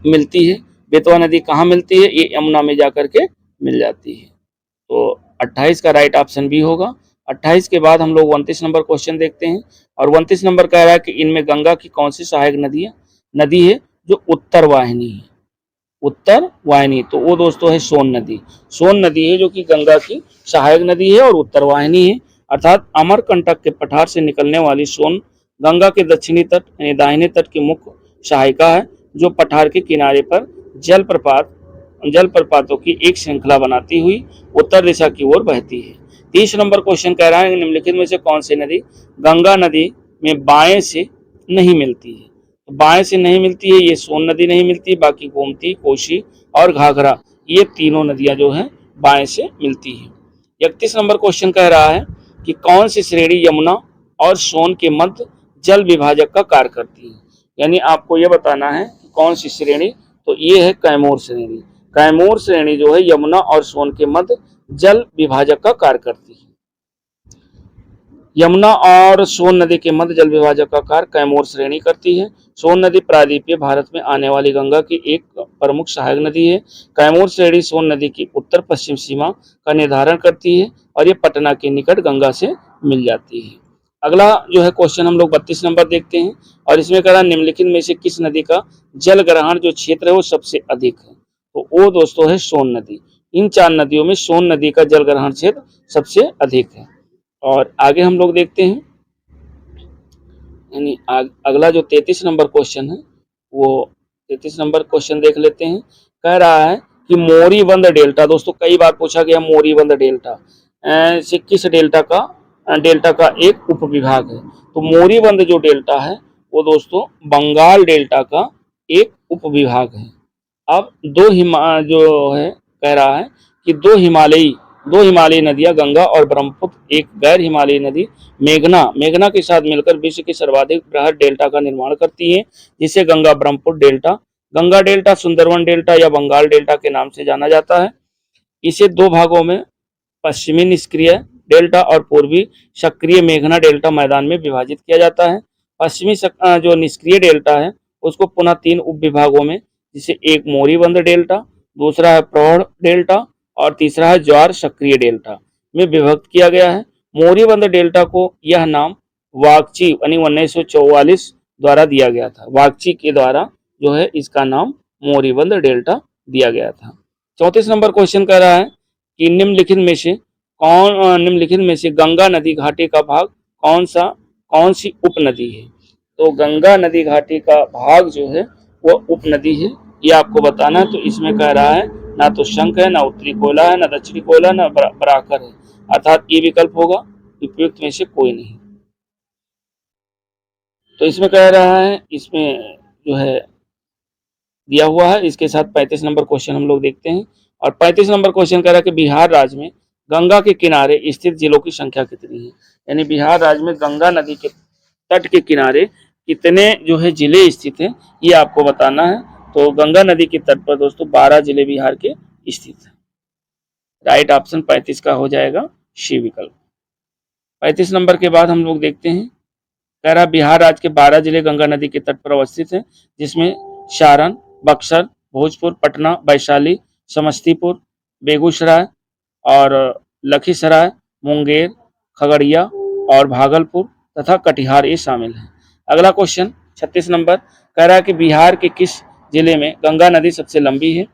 मिलती है। बेतवा नदी कहाँ मिलती है? ये यमुना में जाकर के मिल जाती है। तो 28 का राइट ऑप्शन बी होगा। 28 के बाद हम लोग 29 नंबर क्वेश्चन देखते हैं और 29 नंबर कह रहा है कि इनमें गंगा की कौन सी सहायक नदी है जो उत्तर वाहिनी है। उत्तर वाहिनी, तो वो दोस्तों है सोन नदी। सोन नदी है जो कि गंगा की सहायक नदी है और उत्तर वाहिनी है। अर्थात अमरकंटक के पठार से निकलने वाली सोन गंगा के दक्षिणी तट यानी दाहिने तट की मुख्य सहायिका है, जो पठार के किनारे पर जलप्रपातों की एक श्रृंखला बनाती हुई उत्तर दिशा की ओर बहती है। 30 नंबर क्वेश्चन कह रहा है निम्नलिखित में से कौन सी नदी गंगा नदी में बाएं से नहीं मिलती है। तो बाएं से नहीं मिलती है, ये सोन नदी नहीं मिलती, बाकी गोमती, कोसी और घाघरा ये तीनों नदियां जो हैं बाएं से मिलती है। 31 नंबर क्वेश्चन कह रहा है कि कौन सी श्रेणी यमुना और सोन के मध्य जल विभाजक का कार्य करती है। यानी आपको यह बताना है कि कौन सी श्रेणी, तो ये है कैमूर श्रेणी। कैमूर श्रेणी जो है यमुना और सोन के मध्य जल विभाजक का कार्य करती है। यमुना और सोन नदी के मध्य जल विभाजक का कार्य कैमूर श्रेणी करती है। सोन नदी प्रायद्वीपीय भारत में आने वाली गंगा की एक प्रमुख सहायक नदी है। कैमूर श्रेणी सोन नदी की उत्तर पश्चिम सीमा का निर्धारण करती है और ये पटना के निकट गंगा से मिल जाती है। अगला जो है क्वेश्चन हम लोग 32 नंबर देखते हैं और इसमें कह रहा है निम्नलिखित में से किस नदी का जल ग्रहण जो क्षेत्र है वो सबसे अधिक है। तो वो दोस्तों है सोन नदी। इन 4 नदियों में सोन नदी का जल ग्रहण क्षेत्र सबसे अधिक है। और आगे हम लोग देखते हैं, यानी अगला जो 33 नंबर क्वेश्चन है वो 33 नंबर क्वेश्चन देख लेते हैं। कह रहा है कि मोरीबंद डेल्टा, दोस्तों कई बार पूछा गया मोरीबंद डेल्टा से किस डेल्टा का एक उपविभाग है। तो मोरीबंद जो डेल्टा है वो दोस्तों बंगाल डेल्टा का एक उपविभाग है। अब जो है कह रहा है कि दो हिमालयी नदियां गंगा और ब्रह्मपुत्र एक गैर हिमालयी नदी मेघना के साथ मिलकर विश्व की सर्वाधिक बृहद डेल्टा का निर्माण करती है, जिसे गंगा डेल्टा सुंदरवन डेल्टा या बंगाल डेल्टा के नाम से जाना जाता है। इसे दो भागों में पश्चिमी निष्क्रिय डेल्टा और पूर्वी सक्रिय मेघना डेल्टा मैदान में विभाजित किया जाता है। पश्चिमी जो निष्क्रिय डेल्टा है उसको पुनः 3 उपविभागों में, जिसे एक मोरीबंद डेल्टा, दूसरा है प्रौढ़ डेल्टा और तीसरा है ज्वार सक्रिय डेल्टा में विभक्त किया गया है। मोरीबंद डेल्टा को यह नाम वाकची यानी 1944 द्वारा दिया गया था। वाकची के द्वारा जो है इसका नाम मोरीबंद डेल्टा दिया गया था। 34 नंबर क्वेश्चन कह रहा है कि निम्नलिखित में से गंगा नदी घाटी का भाग कौन सी उपनदी है। तो गंगा नदी घाटी का भाग जो है वो उपनदी है, ये आपको बताना है। तो इसमें कह रहा है ना तो शंख है, ना उत्तरी कोयला है, ना दक्षिणी कोयला, ना बराकर है, अर्थात ये विकल्प होगा उपयुक्त में से कोई नहीं। तो इसमें कह रहा है, इसमें जो है दिया हुआ है। इसके साथ 35 नंबर क्वेश्चन हम लोग देखते हैं और 35 नंबर क्वेश्चन कह रहा है कि बिहार राज्य में गंगा के किनारे स्थित जिलों की संख्या कितनी है। यानी बिहार राज्य में गंगा नदी के तट के किनारे कितने जो है जिले स्थित हैं, ये आपको बताना है। तो गंगा नदी के तट पर दोस्तों 12 जिले बिहार के स्थित हैं। राइट ऑप्शन 35 का हो जाएगा सी विकल्प। 35 नंबर के बाद हम लोग देखते हैं, कह रहा बिहार राज्य के 12 जिले गंगा नदी के तट पर अवस्थित हैं, जिसमें सारण, बक्सर, भोजपुर, पटना, वैशाली, समस्तीपुर, बेगूसराय और लखीसराय, मुंगेर, खगड़िया और भागलपुर तथा कटिहार ये शामिल हैं। अगला क्वेश्चन 36 नंबर कह रहा है कि बिहार के किस जिले में गंगा नदी सबसे लंबी है।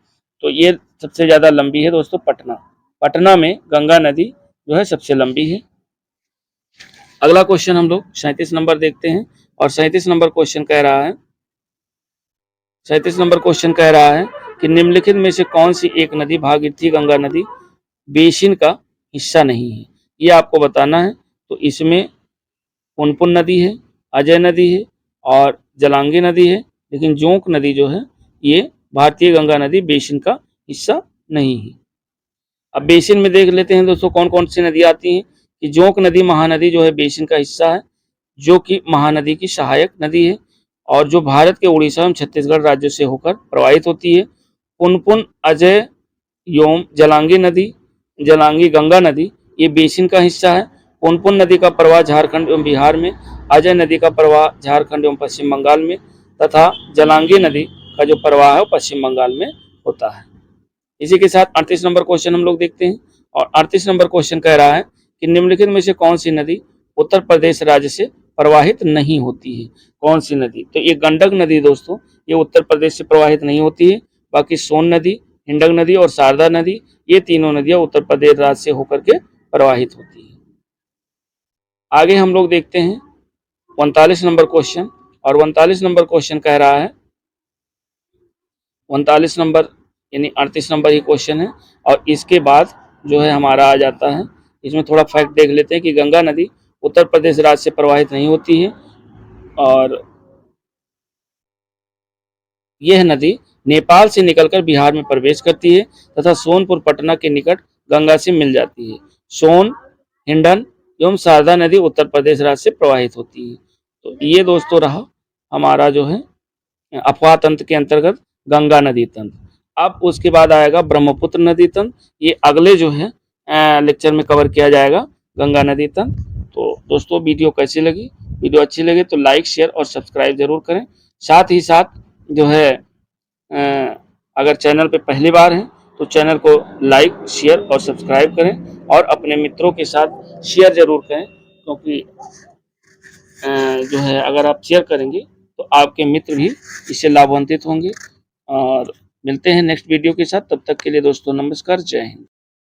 तो ये सबसे ज्यादा लंबी है दोस्तों पटना। पटना में गंगा नदी जो है सबसे लंबी है। अगला क्वेश्चन हम लोग 37 नंबर देखते हैं और 37 नंबर क्वेश्चन कह रहा है 37 नंबर क्वेश्चन कह रहा है कि निम्नलिखित में से कौन सी एक नदी भागीरथी गंगा नदी बेसिन का हिस्सा नहीं है, ये आपको बताना है। तो इसमें पुनपुन नदी है, अजय नदी है और जलांगी नदी है, लेकिन जोंक नदी जो है ये भारतीय गंगा नदी बेसिन का हिस्सा नहीं है। अब बेसिन में देख लेते हैं दोस्तों कौन कौन सी नदी आती हैं कि जोंक नदी महानदी जो है बेसिन का हिस्सा है, जो कि महानदी की सहायक नदी है और जो भारत के उड़ीसा एवं छत्तीसगढ़ राज्यों से होकर प्रवाहित होती है। पुनपुन, अजय एवं जलांगी नदी, जलांगी गंगा नदी ये बेसिन का हिस्सा है। पुनपुन नदी का प्रवाह झारखंड एवं बिहार में, अजय नदी का प्रवाह झारखंड एवं पश्चिम बंगाल में तथा जलांगी नदी का जो प्रवाह है वो पश्चिम बंगाल में होता है। इसी के साथ 38 नंबर क्वेश्चन हम लोग देखते हैं और 38 नंबर क्वेश्चन कह रहा है कि निम्नलिखित में से कौन सी नदी उत्तर प्रदेश राज्य से प्रवाहित नहीं होती है। कौन सी नदी? तो ये गंडक नदी दोस्तों ये उत्तर प्रदेश से प्रवाहित नहीं होती है। बाकी सोन नदी, हिंडक नदी और शारदा नदी ये तीनों नदियां उत्तर प्रदेश राज्य से होकर के प्रवाहित होती है। आगे हम लोग देखते हैं 39 नंबर क्वेश्चन और 39 नंबर क्वेश्चन कह रहा है 39 नंबर यानी 38 नंबर ही क्वेश्चन है और इसके बाद जो है हमारा आ जाता है, इसमें थोड़ा फैक्ट देख लेते हैं कि गंगा नदी उत्तर प्रदेश राज्य से प्रवाहित नहीं होती है और यह नदी नेपाल से निकलकर बिहार में प्रवेश करती है तथा सोनपुर पटना के निकट गंगा से मिल जाती है। सोन, हिंडन एवं शारदा नदी उत्तर प्रदेश राज्य से प्रवाहित होती है। तो ये दोस्तों रहा हमारा जो है अफवाह तंत्र के अंतर्गत गंगा नदी तंत्र। अब उसके बाद आएगा ब्रह्मपुत्र नदी तंत्र, ये अगले जो है लेक्चर में कवर किया जाएगा गंगा नदी तंत्र। तो दोस्तों वीडियो कैसी लगी? वीडियो अच्छी लगे तो लाइक, शेयर और सब्सक्राइब जरूर करें। साथ ही साथ जो है अगर चैनल पे पहली बार हैं तो चैनल को लाइक, शेयर और सब्सक्राइब करें और अपने मित्रों के साथ शेयर जरूर करें, क्योंकि जो है अगर आप शेयर करेंगे तो आपके मित्र भी इससे लाभान्वित होंगे। और मिलते हैं नेक्स्ट वीडियो के साथ, तब तक के लिए दोस्तों नमस्कार, जय हिंद।